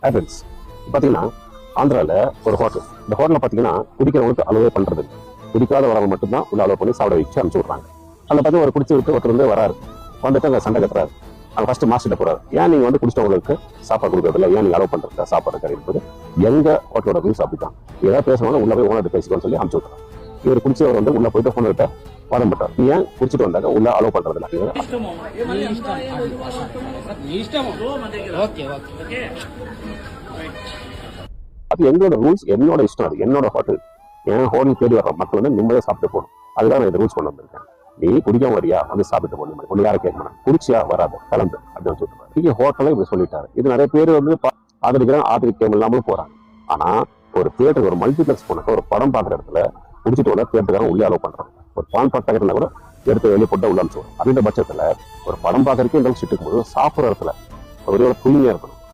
Friends பார்த்தீங்கன்னா ஆந்திராவில் ஒரு ஹோட்டல், இந்த ஹோட்டலில் பார்த்தீங்கன்னா குடிக்கிறவங்களுக்கு அலோவே பண்ணுறது, குடிக்காத வரவங்க மட்டும்தான் உள்ள அலோவ் பண்ணி சாப்பிட வச்சு அனுப்பிச்சு விட்றாங்க. அதில் பார்த்தீங்கன்னா ஒரு குடிச்சு விட்டு ஒருத்தர் வந்து வராரு, வந்துட்டு அங்கே சண்டை கட்டுறாரு. அங்கே ஃபர்ஸ்ட் மாஸ்டர்கிட்ட போறாரு, ஏன் நீங்கள் வந்து குடிச்சவங்களுக்கு சாப்பாடு கொடுக்கறதில்ல, ஏன் நீங்கள் அலோவ் பண்ணுறதுல சாப்பாடு கிடையாது. எங்க ஹோட்டலோட ரூல்ஸ் அப்படித்தான், ஏதாவது பேசணும் உள்ள போய் ஓனர் பேசிக்கோன்னு சொல்லி அனுப்பிச்சு விட்றாங்க. இவர் குடிச்சவர் வந்து உள்ள போயிட்டு ஃபோன் கிட்ட வாதம் பட்டார், ஏன் குடிச்சிட்டு வந்தாங்க உள்ள அலோவ் பண்றது இல்லை. அது எங்களோட ரூல்ஸ், என்னோட இஷ்டம், அது என்னோட ஹோட்டல், என் ஹோட்டல் தேடி வர்ற மக்கள் வந்து நிம்மதியாக சாப்பிட்டு போகணும். அதுதான் நான் இந்த ரூல்ஸ் கொண்டு வந்திருக்கேன். நீ குடிக்காம வரியா வந்து சாப்பிட்டு போகணும், ஒன்று யாரை கேட்கணும், குடிச்சியா வராது கலந்து அப்படின்னு சொல்லிட்டு நீங்க ஹோட்டலை இப்படி சொல்லிட்டாரு. இது நிறைய பேர் வந்து ஆதரிக்கிறாங்க, ஆதரிக்காம இல்லாமல் போறாங்க. ஆனா ஒரு தியேட்டருக்கு, ஒரு மல்டிபிளெக்ஸ் போனாக்க ஒரு படம் பார்க்குற இடத்துல குடிச்சிட்டு வந்தா தியேட்டருக்காரங்க உள்ளே அலோவ் பண்றாங்க. ஒரு பான் பாட்டாக்கிறதுனா கூட எடுத்து வெளியே போட்டு உள்ள அனுப்பிச்சு. அப்படின்ற பட்சத்துல ஒரு படம் பார்க்கறதுக்கே இந்த சிட்டு இருக்கும்போது சாப்பிட்ற இடத்துல ஒரே தூய்மையா இருக்கணும்.